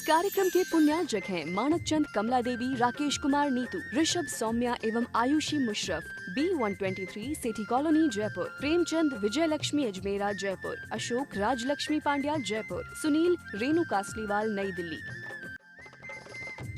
कार्यक्रम के पुण्यार्जक हैं मानक चंद, कमला देवी, राकेश कुमार नीतू, ऋषभ, सौम्या एवं Ayushi Musharraf, B123 city colony Jaipur, Premchand, Vijay Lakshmi Ajmera Jaipur, Ashok, Rajlakshmi Pandya Jaipur, Sunil, Renu Kasliwal Nai Delhi.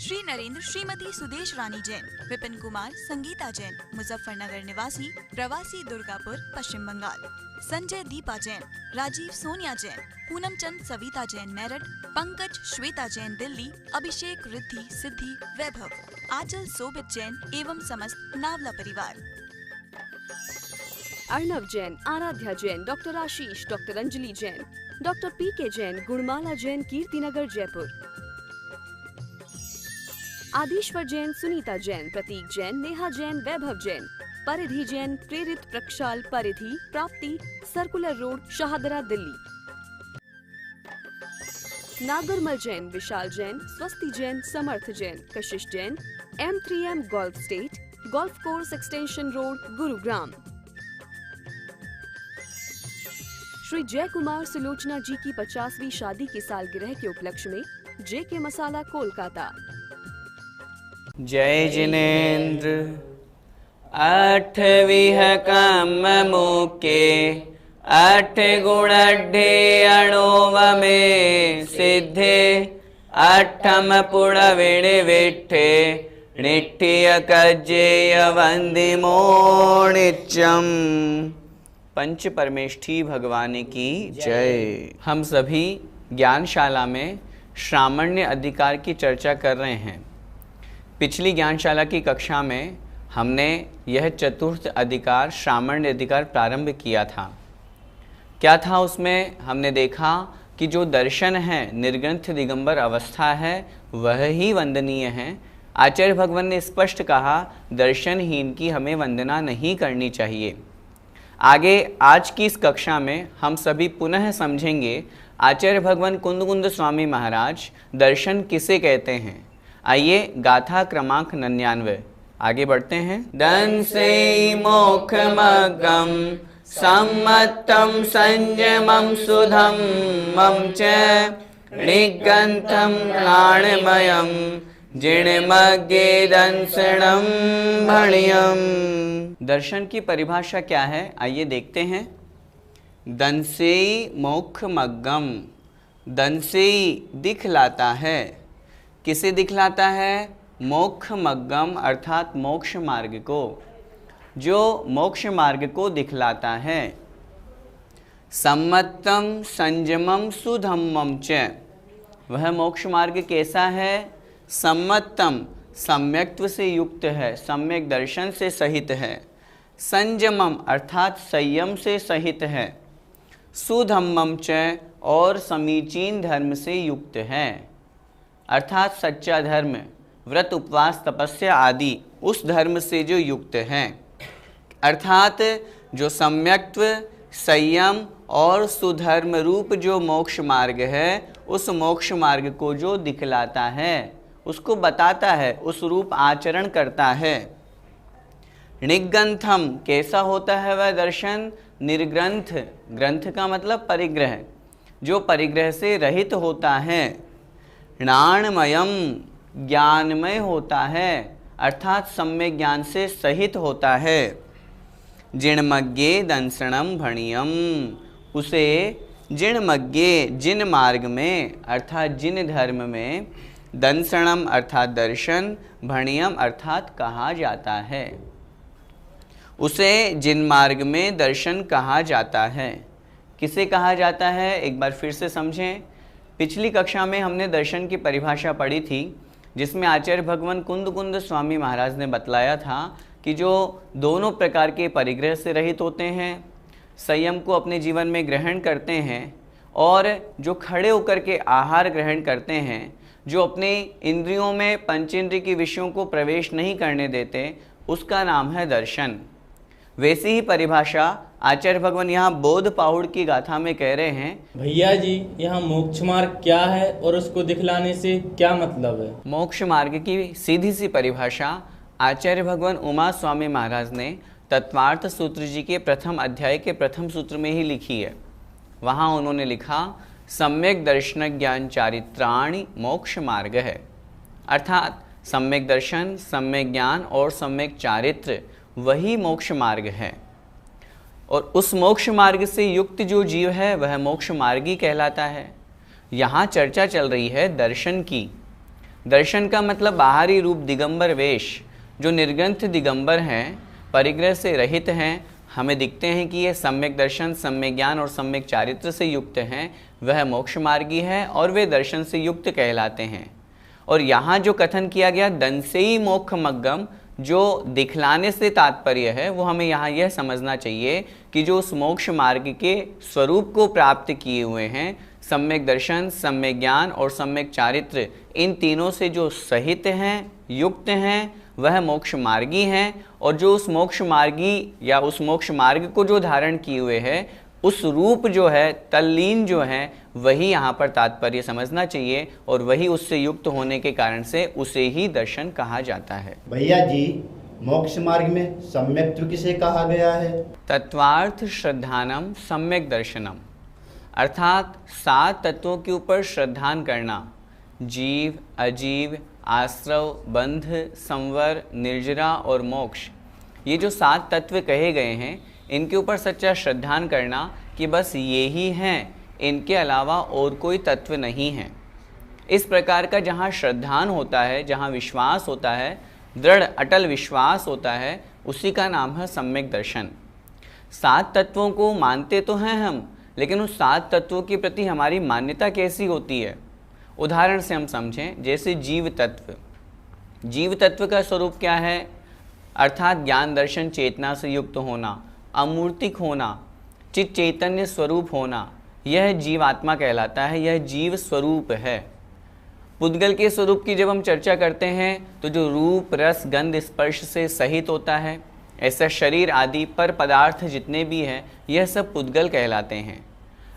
Shri Narendra, Shrimati Sudesh रानी जैन, विपिन कुमार, संगीता जैन, मुजफ्फरनगर निवासी, प्रवासी दुर्गापुर, पश्चिम बंगाल, संजय दीपा जैन, राजीव सोनिया जैन, पूनम चंद सविता जैन मेरठ, पंकज श्वेता जैन दिल्ली, अभिषेक रिद्धि सिद्धि वैभव, आंचल सोबित जैन एवं समस्त नावला परिवार। Arnav Jain, Aaradhya Jain, doctor Ashish, doctor Anjali Jain, doctor PK Jain, Gunmala Jain, Kirtinagar Jaipur, Adishwar Jain, Sunita Jain, Prateek Jain, Neha Jain, Vaibhav Jain, Paridhi Jain, Prerit, Prakshal, Paridhi, Prapti, circular road, Shahdara Delhi, Nagarmal Jain, Vishal Jain, Swasti Jain, Samarth Jain, Kashish Jain, M3M golf estate, golf course extension road, Gurugram. Shri Jay Kumar Sulochana जी की 50वीं शादी की सालगिरह के उपलक्ष्य में JK मसाला कोलकाता। जय जिनेन्द्र। 8 कम मुके 8 गुण अणुव में सिद्धे 8 पुड़विण विठे निठ्य कज्जेय वंदिमो नित्यम। पंच परमेष्ठी भगवान की जय। हम सभी ज्ञानशाला में श्रामण्य अधिकार की चर्चा कर रहे हैं। पिछली ज्ञानशाला की कक्षा में हमने यह चतुर्थ अधिकार श्रामण्य अधिकार प्रारंभ किया था। क्या था उसमें? हमने देखा कि जो दर्शन है, निर्ग्रंथ दिगंबर अवस्था है, वह ही वंदनीय है। आचार्य भगवान ने स्पष्ट कहा दर्शनहीन की हमें वंदना नहीं करनी चाहिए। आगे आज की इस कक्षा में हम सभी पुनः समझेंगे आचार्य भगवान कुंद स्वामी महाराज दर्शन किसे कहते हैं। आइए गाथा क्रमांक 99 आगे बढ़ते हैं। दंसे मोक्ष मग्गम सम्मतम संयमम सुधम मम च निगंतम प्राणमयम जिणमग्गे दंसणम भणियम। दर्शन की परिभाषा क्या है? आइए देखते हैं। दंसेई मोक्ष मग्गम, दंसेई दिखलाता है। किसे दिखलाता है? मोक्ष मग्गम अर्थात मोक्ष मार्ग को, जो मोक्ष मार्ग को दिखलाता है। सम्मतम संयमम सुधम्मम च, वह मोक्ष मार्ग कैसा है? सम्मतम सम्यक्त्व से युक्त है, सम्यक दर्शन से सहित है। संयमम अर्थात संयम से सहित है। सुधम्मम च और समीचीन धर्म से युक्त है, अर्थात सच्चा धर्म, व्रत उपवास तपस्या आदि उस धर्म से जो युक्त है। अर्थात जो सम्यक्त्व, संयम और सुधर्म रूप जो मोक्ष मार्ग है, उस मोक्ष मार्ग को जो दिखलाता है, उसको बताता है, उस रूप आचरण करता है। निग्रंथम कैसा होता है वह दर्शन? निर्ग्रंथ, ग्रंथ का मतलब परिग्रह, जो परिग्रह से रहित होता है। ज्ञानमयम ज्ञानमय होता है, अर्थात सम्यक ज्ञान से सहित होता है। जिणमग्गे दंसणम भणियम, उसे जिणमग्गे जिन मार्ग में अर्थात जिन धर्म में, दंसणम अर्थात दर्शन, भणियम अर्थात कहा जाता है। उसे जिन मार्ग में दर्शन कहा जाता है। किसे कहा जाता है? एक बार फिर से समझें। पिछली कक्षा में हमने दर्शन की परिभाषा पढ़ी थी, जिसमें आचार्य भगवान कुंद स्वामी महाराज ने बतलाया था कि जो दोनों प्रकार के परिग्रह से रहित होते हैं, संयम को अपने जीवन में ग्रहण करते हैं, और जो खड़े होकर के आहार ग्रहण करते हैं, जो अपने इंद्रियों में पंचेंद्रिय के विषयों को प्रवेश नहीं करने देते, उसका नाम है दर्शन। वैसी ही परिभाषा आचार्य भगवान यहाँ बोध पाहुड़ की गाथा में कह रहे हैं। भैया जी, यहाँ मोक्ष मार्ग क्या है और उसको दिखलाने से क्या मतलब है? मोक्ष मार्ग की सीधी सी परिभाषा आचार्य भगवान उमा स्वामी महाराज ने तत्वार्थ सूत्र जी के प्रथम अध्याय के प्रथम सूत्र में ही लिखी है। वहाँ उन्होंने लिखा, सम्यक दर्शन ज्ञान चारित्राणि मोक्ष मार्ग है। अर्थात सम्यक दर्शन, सम्यक ज्ञान और सम्यक चारित्र वही मोक्ष मार्ग है। और उस मोक्ष मार्ग से युक्त जो जीव है वह मोक्ष मार्गी कहलाता है। यहाँ चर्चा चल रही है दर्शन की। दर्शन का मतलब बाहरी रूप दिगंबर वेश। जो निर्ग्रंथ दिगंबर हैं, परिग्रह से रहित हैं, हमें दिखते हैं कि ये सम्यक दर्शन, सम्यक ज्ञान और सम्यक चारित्र से युक्त हैं, वह मोक्ष मार्गी है और वे दर्शन से युक्त कहलाते हैं। और यहाँ जो कथन किया गया दंसेई मोक्ष मग्गम, जो दिखलाने से तात्पर्य है, वो हमें यहाँ यह समझना चाहिए कि जो उस मोक्ष मार्ग के स्वरूप को प्राप्त किए हुए हैं, सम्यक दर्शन, सम्यक ज्ञान और सम्यक चारित्र, इन तीनों से जो सहित हैं, युक्त हैं, वह मोक्ष मार्गी हैं। और जो उस मोक्ष मार्गी या उस मोक्ष मार्ग को जो धारण किए हुए है, उस रूप जो है, तल्लीन जो है, वही यहाँ पर तात्पर्य समझना चाहिए और वही उससे युक्त होने के कारण से उसे ही दर्शन कहा जाता है। भैया जी, मोक्ष मार्ग में सम्यक्त्व किसे कहा गया है? तत्वार्थ श्रद्धानम सम्यक दर्शनम, अर्थात 7 तत्वों के ऊपर श्रद्धान करना। जीव, अजीव, आश्रव, बंध, संवर, निर्जरा और मोक्ष, ये जो 7 तत्व कहे गए हैं, इनके ऊपर सच्चा श्रद्धान करना कि बस ये ही हैं, इनके अलावा और कोई तत्व नहीं है। इस प्रकार का जहाँ श्रद्धान होता है, जहाँ विश्वास होता है, दृढ़ अटल विश्वास होता है, उसी का नाम है सम्यक दर्शन। 7 तत्वों को मानते तो हैं हम, लेकिन उस 7 तत्वों के प्रति हमारी मान्यता कैसी होती है? उदाहरण से हम समझें, जैसे जीव तत्व। जीव तत्व का स्वरूप क्या है? अर्थात ज्ञान दर्शन चेतना से युक्त होना, अमूर्तिक होना, चित चैतन्य स्वरूप होना, यह जीवात्मा कहलाता है, यह जीव स्वरूप है। पुद्गल के स्वरूप की जब हम चर्चा करते हैं तो जो रूप, रस, गंध, स्पर्श से सहित होता है, ऐसा शरीर आदि पर पदार्थ जितने भी हैं, यह सब पुद्गल कहलाते हैं।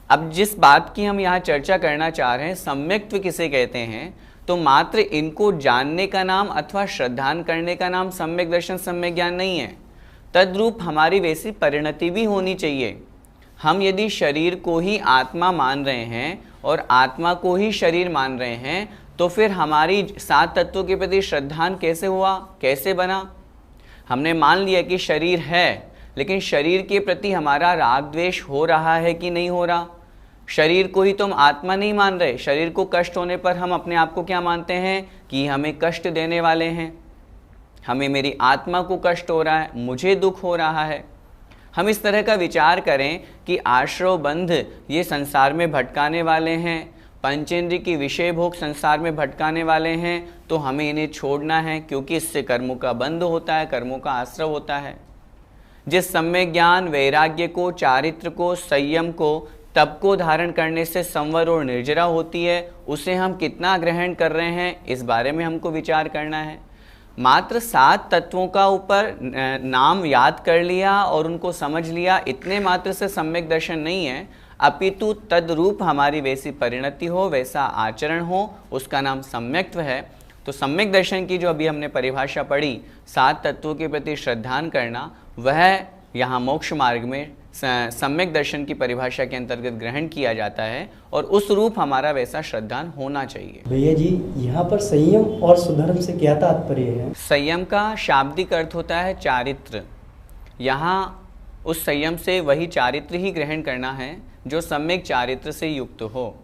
अब जिस बात की हम यहाँ चर्चा करना चाह रहे हैं, सम्यक्त्व किसे कहते हैं, तो मात्र इनको जानने का नाम अथवा श्रद्धान करने का नाम सम्यक दर्शन, सम्यक ज्ञान नहीं है। तद्रूप हमारी वैसी परिणति भी होनी चाहिए। हम यदि शरीर को ही आत्मा मान रहे हैं और आत्मा को ही शरीर मान रहे हैं, तो फिर हमारी 7 तत्वों के प्रति श्रद्धान कैसे हुआ, कैसे बना? हमने मान लिया कि शरीर है, लेकिन शरीर के प्रति हमारा राग द्वेष हो रहा है कि नहीं हो रहा? शरीर को ही तो हम आत्मा नहीं मान रहे। शरीर को कष्ट होने पर हम अपने आप को क्या मानते हैं कि हमें कष्ट देने वाले हैं, हमें, मेरी आत्मा को कष्ट हो रहा है, मुझे दुख हो रहा है। हम इस तरह का विचार करें कि आश्रव बंध ये संसार में भटकाने वाले हैं, पंचेंद्रिय की विषय भोग संसार में भटकाने वाले हैं, तो हमें इन्हें छोड़ना है, क्योंकि इससे कर्मों का बंध होता है, कर्मों का आश्रव होता है। जिस सम्यक ज्ञान, वैराग्य को, चारित्र को, संयम को, तप को धारण करने से संवर और निर्जरा होती है, उसे हम कितना ग्रहण कर रहे हैं, इस बारे में हमको विचार करना है। मात्र 7 तत्वों का ऊपर नाम याद कर लिया और उनको समझ लिया, इतने मात्र से सम्यक दर्शन नहीं है, अपितु तद्रूप हमारी वैसी परिणति हो, वैसा आचरण हो, उसका नाम सम्यक्त्व है। तो सम्यक दर्शन की जो अभी हमने परिभाषा पढ़ी, 7 तत्वों के प्रति श्रद्धान करना, वह यहाँ मोक्ष मार्ग में सम्यक दर्शन की परिभाषा के अंतर्गत ग्रहण किया जाता है और उस रूप हमारा वैसा श्रद्धान होना चाहिए। भैया जी, यहाँ पर संयम और सुधर्म से क्या तात्पर्य है? संयम का शाब्दिक अर्थ होता है चारित्र। यहाँ उस संयम से वही चारित्र ही ग्रहण करना है जो सम्यक चारित्र से युक्त हो।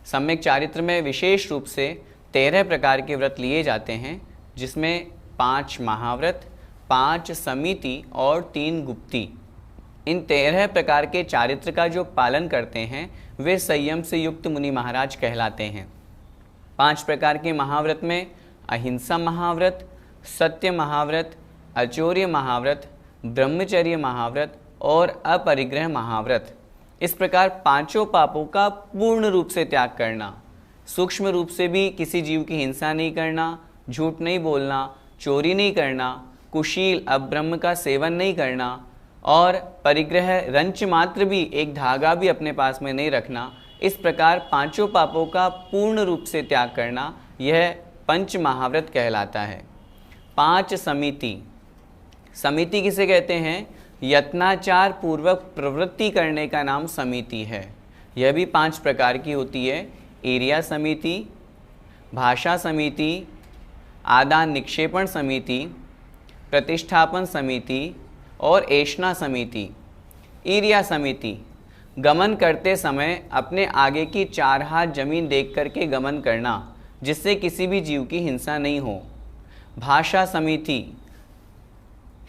सम्यक चारित्र में विशेष रूप से 13 प्रकार के व्रत लिए जाते हैं, जिसमें 5 महाव्रत, 5 समिति और 3 गुप्ती। इन 13 प्रकार के चारित्र का जो पालन करते हैं वे संयम से युक्त मुनि महाराज कहलाते हैं। 5 प्रकार के महाव्रत में अहिंसा महाव्रत, सत्य महाव्रत, अचौर्य महाव्रत, ब्रह्मचर्य महाव्रत और अपरिग्रह महाव्रत। इस प्रकार 5 पापों का पूर्ण रूप से त्याग करना, सूक्ष्म रूप से भी किसी जीव की हिंसा नहीं करना, झूठ नहीं बोलना, चोरी नहीं करना, कुशील अब्रह्म का सेवन नहीं करना और परिग्रह रंच मात्र भी, एक धागा भी अपने पास में नहीं रखना। इस प्रकार 5 पापों का पूर्ण रूप से त्याग करना, यह 5 महाव्रत कहलाता है। 5 समिति। समिति किसे कहते हैं? यत्नाचार पूर्वक प्रवृत्ति करने का नाम समिति है। यह भी 5 प्रकार की होती है। एरिया समिति, भाषा समिति, आदान निक्षेपण समिति, प्रतिष्ठापन समिति और ऐषणा समिति। एरिया समिति, गमन करते समय अपने आगे की 4 हाथ जमीन देख करके गमन करना, जिससे किसी भी जीव की हिंसा नहीं हो। भाषा समिति,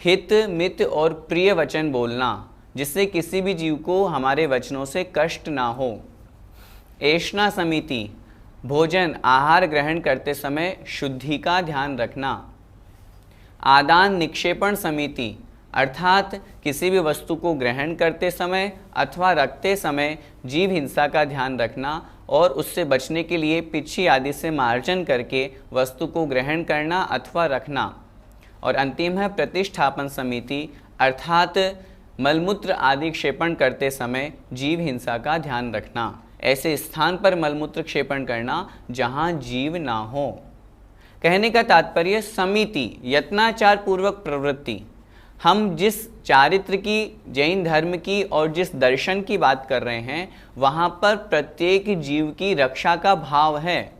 हित मित और प्रिय वचन बोलना, जिससे किसी भी जीव को हमारे वचनों से कष्ट ना हो। ऐषणा समिति, भोजन आहार ग्रहण करते समय शुद्धि का ध्यान रखना। आदान निक्षेपण समिति, अर्थात किसी भी वस्तु को ग्रहण करते समय अथवा रखते समय जीव हिंसा का ध्यान रखना और उससे बचने के लिए पिच्छी आदि से मार्जन करके वस्तु को ग्रहण करना अथवा रखना। और अंतिम है प्रतिष्ठापन समिति, अर्थात मलमूत्र आदि क्षेपण करते समय जीव हिंसा का ध्यान रखना। ऐसे स्थान पर मलमूत्र क्षेपण करना जहाँ जीव ना हो। कहने का तात्पर्य समिति, यत्नाचार पूर्वक प्रवृत्ति। हम जिस चारित्र की, जैन धर्म की और जिस दर्शन की बात कर रहे हैं, वहाँ पर प्रत्येक जीव की रक्षा का भाव है।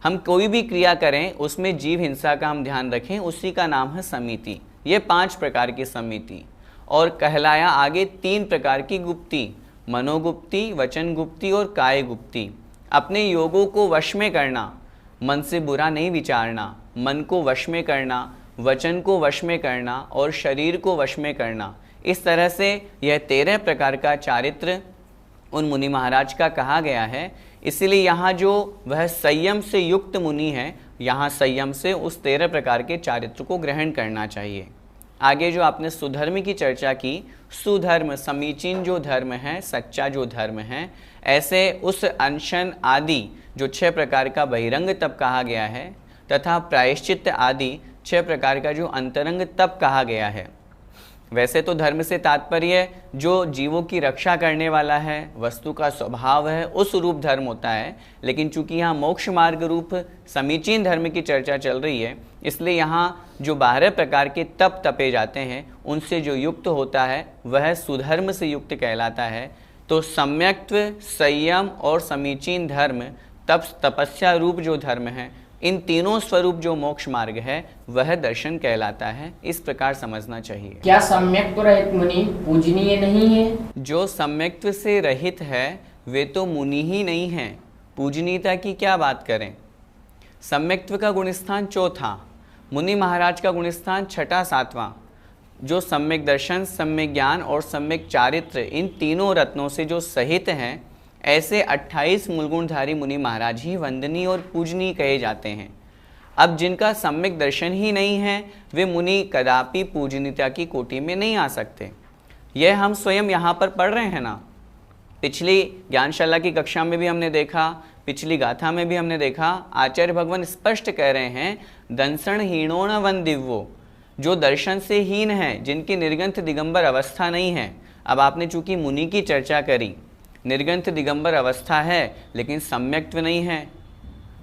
हम कोई भी क्रिया करें उसमें जीव हिंसा का हम ध्यान रखें, उसी का नाम है समिति। ये 5 प्रकार की समिति। और कहलाया आगे 3 प्रकार की गुप्ती, मनोगुप्ती, वचन गुप्ती और काय गुप्ती। अपने योगों को वश में करना, मन से बुरा नहीं विचारना, मन को वश में करना, वचन को वश में करना और शरीर को वश में करना। इस तरह से यह 13 प्रकार का चारित्र उन मुनि महाराज का कहा गया है। इसलिए यहाँ जो वह संयम से युक्त मुनि है, यहाँ संयम से उस 13 प्रकार के चारित्र को ग्रहण करना चाहिए। आगे जो आपने सुधर्म की चर्चा की, सुधर्म समीचीन जो धर्म है, सच्चा जो धर्म है, ऐसे उस अनशन आदि जो 6 प्रकार का बहिरंग तप कहा गया है तथा प्रायश्चित आदि 6 प्रकार का जो अंतरंग तप कहा गया है। वैसे तो धर्म से तात्पर्य जो जीवों की रक्षा करने वाला है, वस्तु का स्वभाव है, उस रूप धर्म होता है। लेकिन चूंकि यहाँ मोक्ष मार्ग रूप समीचीन धर्म की चर्चा चल रही है, इसलिए यहाँ जो 12 प्रकार के तप तपे जाते हैं उनसे जो युक्त होता है वह सुधर्म से युक्त कहलाता है। तो सम्यक्त्व, संयम और समीचीन धर्म, तप तपस्या रूप जो धर्म है, इन तीनों स्वरूप जो मोक्ष मार्ग है वह दर्शन कहलाता है। इस प्रकार समझना चाहिए। क्या सम्यक्त्व रहित मुनि पूजनीय नहीं है? जो सम्यक्त्व से रहित है वे तो मुनि ही नहीं हैं, पूजनीयता की क्या बात करें। सम्यक्त्व का गुणस्थान 4था, मुनि महाराज का गुणस्थान 6, 7वां। जो सम्यक दर्शन, सम्यक ज्ञान और सम्यक चारित्र, इन तीनों रत्नों से जो सहित हैं, ऐसे 28 मूलगुणधारी मुनि महाराज ही वंदनीय और पूजनीय कहे जाते हैं। अब जिनका सम्यक दर्शन ही नहीं है वे मुनि कदापि पूजनीयता की कोटि में नहीं आ सकते। यह हम स्वयं यहाँ पर पढ़ रहे हैं ना। पिछली ज्ञानशाला की कक्षा में भी हमने देखा, पिछली गाथा में भी हमने देखा, आचार्य भगवान स्पष्ट कह रहे हैं, दंसण हीणोण वन दिव्यो, जो दर्शन से हीन है, जिनकी निर्गंथ दिगंबर अवस्था नहीं है। अब आपने चूंकि मुनि की चर्चा करी, निर्गंथ दिगंबर अवस्था है लेकिन सम्यक्त्व नहीं है,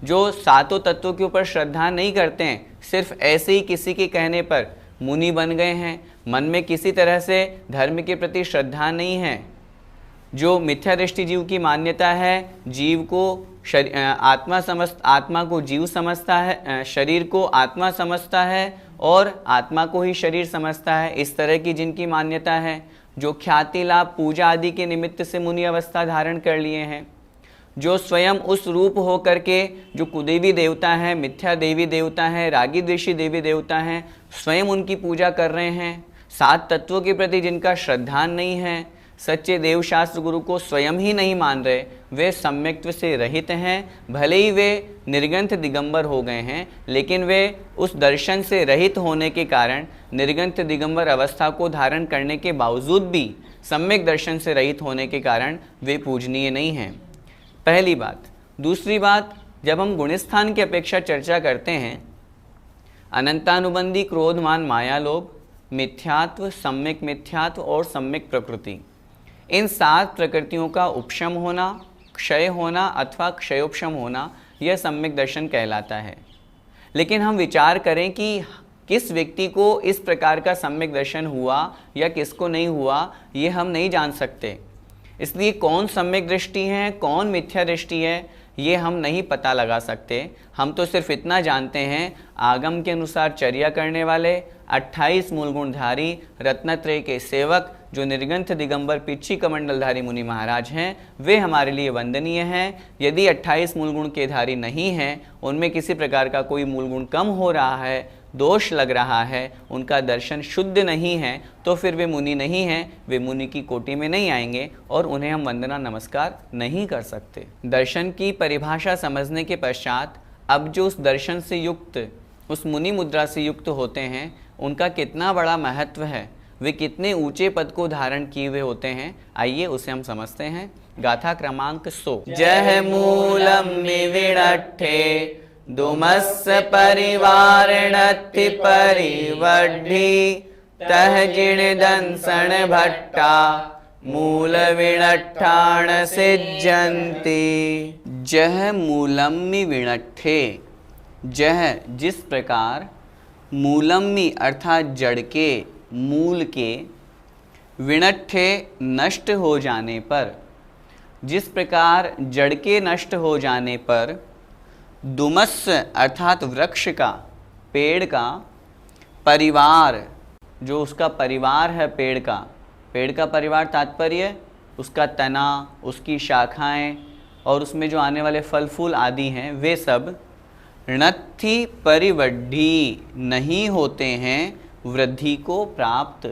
जो 7 तत्वों के ऊपर श्रद्धा नहीं करते हैं, सिर्फ ऐसे ही किसी के कहने पर मुनि बन गए हैं, मन में किसी तरह से धर्म के प्रति श्रद्धा नहीं है, जो मिथ्या दृष्टि जीव की मान्यता है, जीव को आत्मा को जीव समझता है, शरीर को आत्मा समझता है और आत्मा को ही शरीर समझता है, इस तरह की जिनकी मान्यता है, जो ख्याति लाभ पूजा आदि के निमित्त से मुनि अवस्था धारण कर लिए हैं, जो स्वयं उस रूप हो करके जो कुदेवी देवता हैं, मिथ्या देवी देवता हैं, रागी द्वेषी देवी देवता हैं, स्वयं उनकी पूजा कर रहे हैं, 7 तत्वों के प्रति जिनका श्रद्धा नहीं है, सच्चे देवशास्त्र गुरु को स्वयं ही नहीं मान रहे, वे सम्यक्त्व से रहित हैं। भले ही वे निर्गंथ दिगंबर हो गए हैं, लेकिन वे उस दर्शन से रहित होने के कारण, निर्गंथ दिगंबर अवस्था को धारण करने के बावजूद भी सम्यक दर्शन से रहित होने के कारण वे पूजनीय नहीं हैं। पहली बात। दूसरी बात, जब हम गुणस्थान की अपेक्षा चर्चा करते हैं, अनंतानुबंधी क्रोधमान माया लोभ, मिथ्यात्व, सम्यक मिथ्यात्व और सम्यक प्रकृति, इन 7 प्रकृतियों का उपशम होना, क्षय होना अथवा क्षयोपशम होना, यह सम्यक दर्शन कहलाता है। लेकिन हम विचार करें कि किस व्यक्ति को इस प्रकार का सम्यक दर्शन हुआ या किसको नहीं हुआ, ये हम नहीं जान सकते। इसलिए कौन सम्यक दृष्टि है, कौन मिथ्या दृष्टि है, ये हम नहीं पता लगा सकते। हम तो सिर्फ इतना जानते हैं, आगम के अनुसार चर्या करने वाले 28 मूल गुणधारी रत्नत्रय के सेवक जो निर्गंथ दिगंबर पिच्छी कमंडलधारी मुनि महाराज हैं, वे हमारे लिए वंदनीय हैं। यदि 28 मूल गुण के धारी नहीं हैं, उनमें किसी प्रकार का कोई मूल गुण कम हो रहा है, दोष लग रहा है, उनका दर्शन शुद्ध नहीं है, तो फिर वे मुनि नहीं हैं, वे मुनि की कोटि में नहीं आएंगे और उन्हें हम वंदना नमस्कार नहीं कर सकते। दर्शन की परिभाषा समझने के पश्चात अब जो उस दर्शन से युक्त, उस मुनि मुद्रा से युक्त होते हैं, उनका कितना बड़ा महत्व है, वे कितने ऊंचे पद को धारण किए हुए होते हैं, आइए उसे हम समझते हैं। गाथा क्रमांक 100। जह मूलम निविणट्ठे दुमस्य परिवारणत्ति परिवड्ढि तह जिण दंसन भट्टा मूल विणट्ठाण सिज्जन्ति। जह मूलम्मि विणट्ठे, जह जिस प्रकार, मूलम्मि अर्थात जड़ के, मूल के, विणट्ठे नष्ट हो जाने पर, जिस प्रकार जड़ के नष्ट हो जाने पर, दुमस्य अर्थात वृक्ष का, पेड़ का, परिवार जो उसका परिवार है, पेड़ का परिवार तात्पर्य उसका तना, उसकी शाखाएं और उसमें जो आने वाले फल फूल आदि हैं, वे सब णत्थि परिवड्ढि नहीं होते हैं वृद्धि को प्राप्त।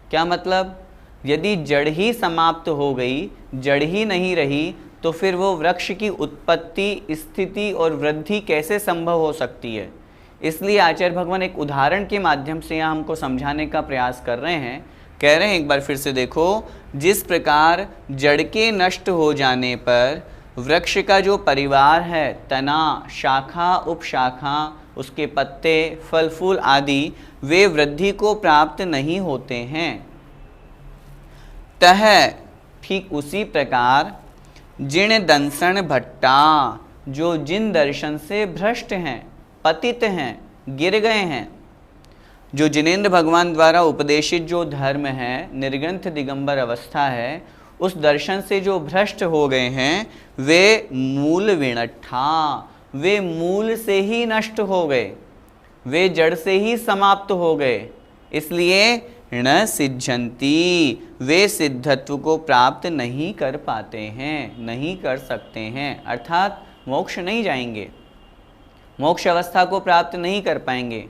क्या मतलब? यदि जड़ ही समाप्त हो गई, जड़ ही नहीं रही, तो फिर वो वृक्ष की उत्पत्ति, स्थिति और वृद्धि कैसे संभव हो सकती है। इसलिए आचार्य भगवान एक उदाहरण के माध्यम से यहाँ हमको समझाने का प्रयास कर रहे हैं। कह रहे हैं, एक बार फिर से देखो, जिस प्रकार जड़ के नष्ट हो जाने पर वृक्ष का जो परिवार है, तना, शाखा, उपशाखा, उसके पत्ते, फल फूल आदि, वे वृद्धि को प्राप्त नहीं होते हैं। तह ठीक उसी प्रकार जिण दंसन भट्टा, जो जिन दर्शन से भ्रष्ट हैं, पतित हैं, गिर गए हैं, जो जिनेंद्र भगवान द्वारा उपदेशित जो धर्म है, निर्ग्रंथ दिगंबर अवस्था है, उस दर्शन से जो भ्रष्ट हो गए हैं, वे मूल विणट्ठा, वे मूल से ही नष्ट हो गए, वे जड़ से ही समाप्त हो गए। इसलिए न सिद्ध्यन्ति, वे सिद्धत्व को प्राप्त नहीं कर पाते हैं, नहीं कर सकते हैं, अर्थात मोक्ष नहीं जाएंगे, मोक्ष अवस्था को प्राप्त नहीं कर पाएंगे।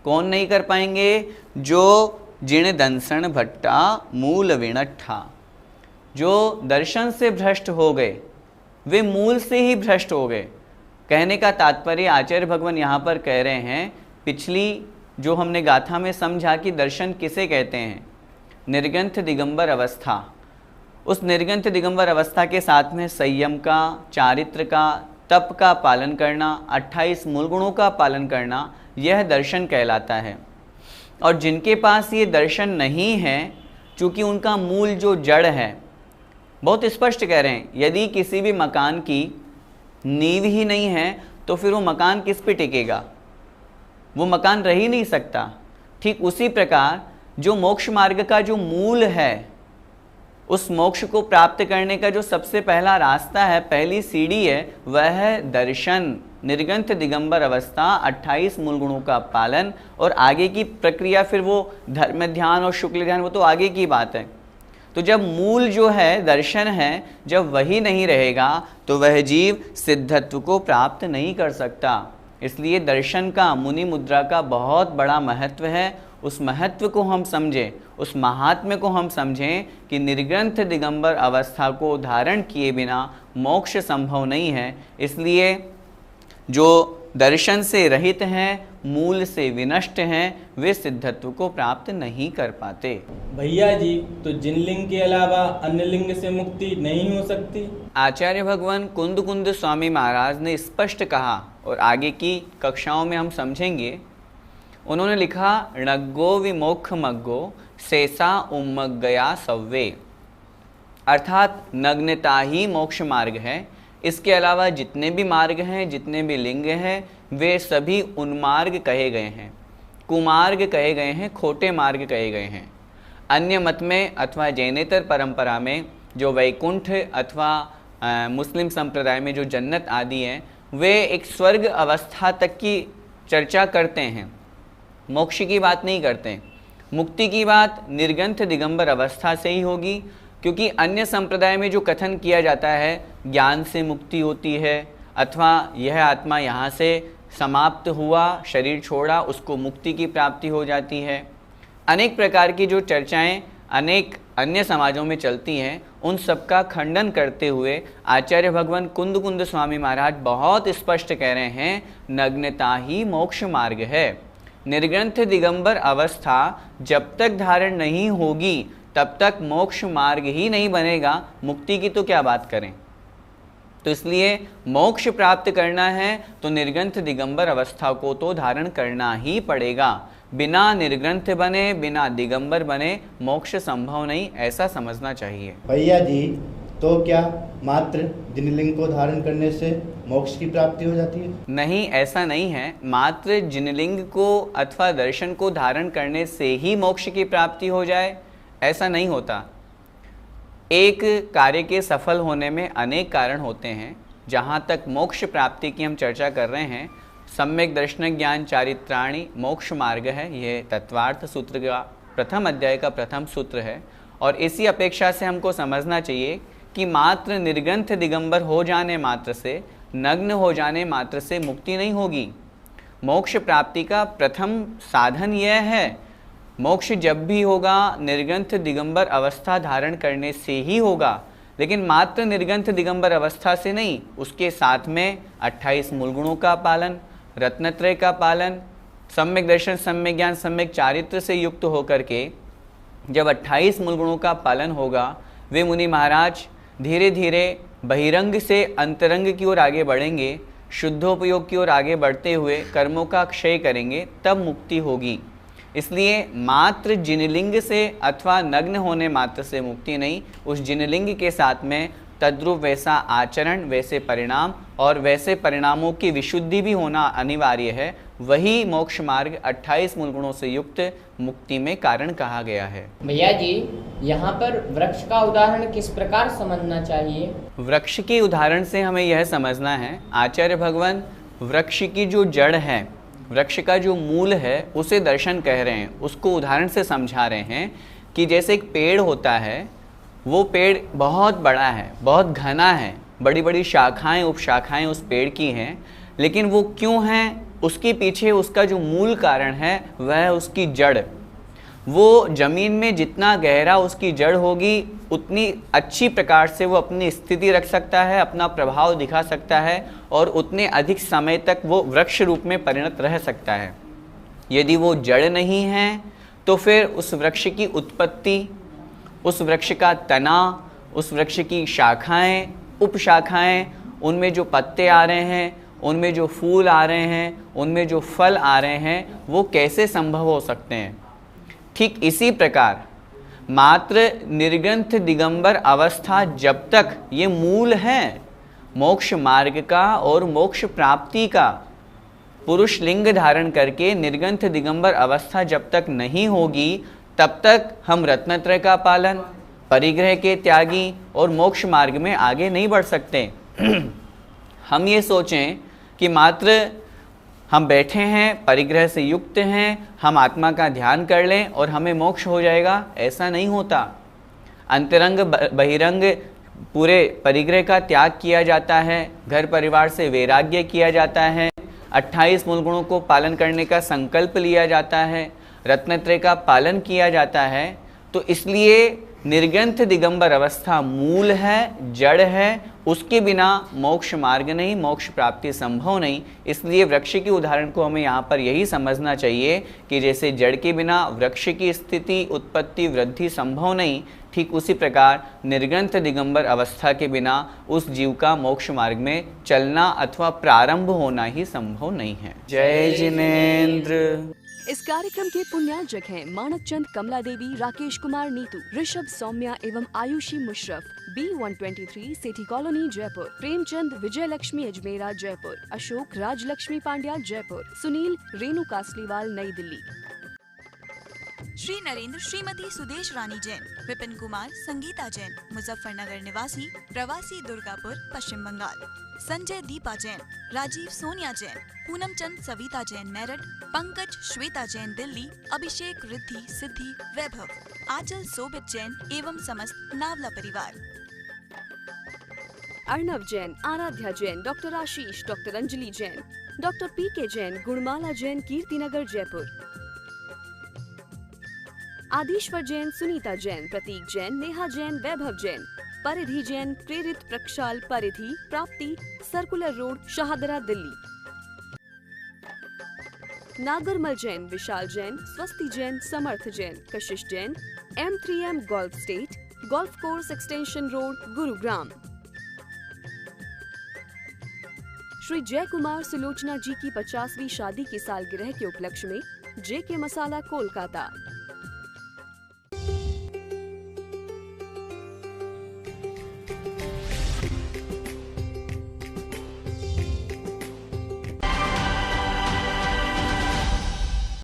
कौन नहीं कर पाएंगे? जो जिण दंसन भट्टा मूल विणट्ठा, जो दर्शन से भ्रष्ट हो गए, वे मूल से ही भ्रष्ट हो गए। कहने का तात्पर्य आचार्य भगवान यहाँ पर कह रहे हैं, पिछली जो हमने गाथा में समझा कि दर्शन किसे कहते हैं, निर्ग्रंथ दिगंबर अवस्था। उस निर्ग्रंथ दिगंबर अवस्था के साथ में संयम का, चारित्र का, तप का पालन करना, 28 मूल गुणों का पालन करना, यह दर्शन कहलाता है। और जिनके पास ये दर्शन नहीं है, चूँकि उनका मूल जो जड़ है, बहुत स्पष्ट कह रहे हैं, यदि किसी भी मकान की नींव ही नहीं है तो फिर वो मकान किस पे टिकेगा, वो मकान रह ही नहीं सकता। ठीक उसी प्रकार जो मोक्ष मार्ग का जो मूल है, उस मोक्ष को प्राप्त करने का जो सबसे पहला रास्ता है, पहली सीढ़ी है, वह है दर्शन, निर्ग्रंथ दिगंबर अवस्था, 28 मूल गुणों का पालन, और आगे की प्रक्रिया फिर वो धर्म ध्यान और शुक्ल ध्यान, वो तो आगे की बात है। तो जब मूल जो है दर्शन है, जब वही नहीं रहेगा तो वह जीव सिद्धत्व को प्राप्त नहीं कर सकता। इसलिए दर्शन का, मुनि मुद्रा का बहुत बड़ा महत्व है। उस महत्व को हम समझें, उस महात्म्य को हम समझें कि निर्ग्रंथ दिगंबर अवस्था को धारण किए बिना मोक्ष संभव नहीं है। इसलिए जो दर्शन से रहित हैं, मूल से विनष्ट हैं, वे सिद्धत्व को प्राप्त नहीं कर पाते। भैया जी, तो जिन लिंग के अलावा अन्य लिंग से मुक्ति नहीं हो सकती? आचार्य भगवान कुंद कुंद स्वामी महाराज ने स्पष्ट कहा, और आगे की कक्षाओं में हम समझेंगे। उन्होंने लिखा, णग्गो विमोक्ष मग्गो शेषा उम्मग्गया सव्वे, अर्थात नग्नता ही मोक्ष मार्ग है। इसके अलावा जितने भी मार्ग हैं, जितने भी लिंग हैं, वे सभी उन्मार्ग कहे गए हैं, कुमार्ग कहे गए हैं, खोटे मार्ग कहे गए हैं। अन्य मत में अथवा जैनेतर परंपरा में जो वैकुंठ अथवा मुस्लिम संप्रदाय में जो जन्नत आदि हैं, वे एक स्वर्ग अवस्था तक की चर्चा करते हैं, मोक्ष की बात नहीं करते। मुक्ति की बात निर्ग्रंथ दिगंबर अवस्था से ही होगी, क्योंकि अन्य संप्रदाय में जो कथन किया जाता है ज्ञान से मुक्ति होती है अथवा यह आत्मा यहाँ से समाप्त हुआ, शरीर छोड़ा, उसको मुक्ति की प्राप्ति हो जाती है। अनेक प्रकार की जो चर्चाएं अनेक अन्य समाजों में चलती हैं, उन सब का खंडन करते हुए आचार्य भगवान कुंद स्वामी महाराज बहुत स्पष्ट कह रहे हैं, नग्नता ही मोक्ष मार्ग है। निर्ग्रंथ दिगंबर अवस्था जब तक धारण नहीं होगी तब तक मोक्ष मार्ग ही नहीं बनेगा, मुक्ति की तो क्या बात करें। तो इसलिए मोक्ष प्राप्त करना है तो निर्ग्रंथ दिगंबर अवस्था को तो धारण करना ही पड़ेगा। बिना निर्ग्रंथ बने, बिना दिगंबर बने मोक्ष संभव नहीं, ऐसा समझना चाहिए। भैया जी, तो क्या मात्र जिनलिंग को धारण करने से मोक्ष की प्राप्ति हो जाती है? नहीं, ऐसा नहीं है। मात्र जिनलिंग को अथवा दर्शन को धारण करने से ही मोक्ष की प्राप्ति हो जाए, ऐसा नहीं होता। एक कार्य के सफल होने में अनेक कारण होते हैं। जहाँ तक मोक्ष प्राप्ति की हम चर्चा कर रहे हैं, सम्यक दर्शन ज्ञान चारित्राणि मोक्ष मार्ग है, ये तत्वार्थ सूत्र का प्रथम अध्याय का प्रथम सूत्र है। और इसी अपेक्षा से हमको समझना चाहिए कि मात्र निर्ग्रंथ दिगंबर हो जाने मात्र से, नग्न हो जाने मात्र से मुक्ति नहीं होगी। मोक्ष प्राप्ति का प्रथम साधन यह है, मोक्ष जब भी होगा निर्ग्रंथ दिगंबर अवस्था धारण करने से ही होगा। लेकिन मात्र निर्ग्रंथ दिगंबर अवस्था से नहीं, उसके साथ में 28 मूल गुणों का पालन, रत्नत्रय का पालन, सम्यक दर्शन, सम्यक ज्ञान, सम्यक चारित्र से युक्त होकर के जब 28 मूल गुणों का पालन होगा, वे मुनि महाराज धीरे धीरे बहिरंग से अंतरंग की ओर आगे बढ़ेंगे, शुद्धोपयोग की ओर आगे बढ़ते हुए कर्मों का क्षय करेंगे, तब मुक्ति होगी। इसलिए मात्र जिनलिंग से अथवा नग्न होने मात्र से मुक्ति नहीं, उस जिनलिंग के साथ में तद्रूप वैसा आचरण, वैसे परिणाम और वैसे परिणामों की विशुद्धि भी होना अनिवार्य है। वही मोक्ष मार्ग 28 मूल गुणों से युक्त मुक्ति में कारण कहा गया है। भैया जी, यहाँ पर वृक्ष का उदाहरण किस प्रकार समझना चाहिए? वृक्ष के उदाहरण से हमें यह समझना है, आचार्य भगवान वृक्ष की जो जड़ है, वृक्ष का जो मूल है, उसे दर्शन कह रहे हैं, उसको उदाहरण से समझा रहे हैं कि जैसे एक पेड़ होता है, वो पेड़ बहुत बड़ा है, बहुत घना है, बड़ी बड़ी शाखाएं उपशाखाएं उस पेड़ की हैं, लेकिन वो क्यों हैं, उसके पीछे उसका जो मूल कारण है वह है उसकी जड़। वो जमीन में जितना गहरा उसकी जड़ होगी, उतनी अच्छी प्रकार से वो अपनी स्थिति रख सकता है, अपना प्रभाव दिखा सकता है और उतने अधिक समय तक वो वृक्ष रूप में परिणत रह सकता है। यदि वो जड़ नहीं है तो फिर उस वृक्ष की उत्पत्ति, उस वृक्ष का तना, उस वृक्ष की शाखाएं, उपशाखाएं, उनमें जो पत्ते आ रहे हैं, उनमें जो फूल आ रहे हैं, उनमें जो फल आ रहे हैं, वो कैसे संभव हो सकते हैं। ठीक इसी प्रकार मात्र निर्ग्रंथ दिगंबर अवस्था जब तक ये मूल है मोक्ष मार्ग का और मोक्ष प्राप्ति का, पुरुष लिंग धारण करके निर्ग्रंथ दिगंबर अवस्था जब तक नहीं होगी, तब तक हम रत्नत्रय का पालन, परिग्रह के त्यागी और मोक्ष मार्ग में आगे नहीं बढ़ सकते। हम ये सोचें कि मात्र हम बैठे हैं, परिग्रह से युक्त हैं, हम आत्मा का ध्यान कर लें और हमें मोक्ष हो जाएगा, ऐसा नहीं होता। अंतरंग बहिरंग पूरे परिग्रह का त्याग किया जाता है, घर परिवार से वैराग्य किया जाता है, 28 मूल गुणों को पालन करने का संकल्प लिया जाता है, रत्नत्रय का पालन किया जाता है। तो इसलिए निर्ग्रंथ दिगंबर अवस्था मूल है, जड़ है, उसके बिना मोक्ष मार्ग नहीं, मोक्ष प्राप्ति संभव नहीं। इसलिए वृक्ष के उदाहरण को हमें यहाँ पर यही समझना चाहिए कि जैसे जड़ के बिना वृक्ष की स्थिति, उत्पत्ति, वृद्धि संभव नहीं, ठीक उसी प्रकार निर्ग्रंथ दिगंबर अवस्था के बिना उस जीव का मोक्ष मार्ग में चलना अथवा प्रारंभ होना ही संभव नहीं है। जय जिनेन्द्र। इस कार्यक्रम के पुण्यार्जक हैं मानक चंद कमला देवी, राकेश कुमार नीतू, ऋषभ सौम्या एवं Ayushi Musharraf, B123 city colony Jaipur, Premchand Vijay Lakshmi Ajmera Jaipur, Ashok Rajlakshmi Pandya Jaipur, Sunil Renu Kasliwal Nai Delhi. Shri Narendra Shrimati Sudesh रानी जैन, विपिन कुमार संगीता जैन, मुजफ्फरनगर निवासी, प्रवासी दुर्गापुर पश्चिम बंगाल। संजय दीपा जैन, राजीव सोनिया जैन, पूनम चंद सविता जैन मेरठ, पंकज श्वेता जैन दिल्ली, अभिषेक रिद्धि सिद्धि वैभव, आंचल सोबित जैन एवं समस्त नावला परिवार। Arnav Jain, Aaradhya Jain, doctor Ashish, doctor Anjali Jain, doctor पीके Jain, Gunmala Jain, Kirtinagar Jaipur. Adishwar Jain, Sunita Jain, Prateek Jain, Neha Jain, Vaibhav Jain, Paridhi Jain, Prerit Prakshal Paridhi, Prapti, circular road, Shahdara Delhi. Nagarmal Jain, Vishal Jain, Swasti Jain, Samarth Jain, Kashish Jain, M3M golf estate, golf course extension road, Gurugram. Shri Jay Kumar Sulochana जी की 50वीं शादी की सालगिरह के उपलक्ष्य में JK मसाला कोलकाता।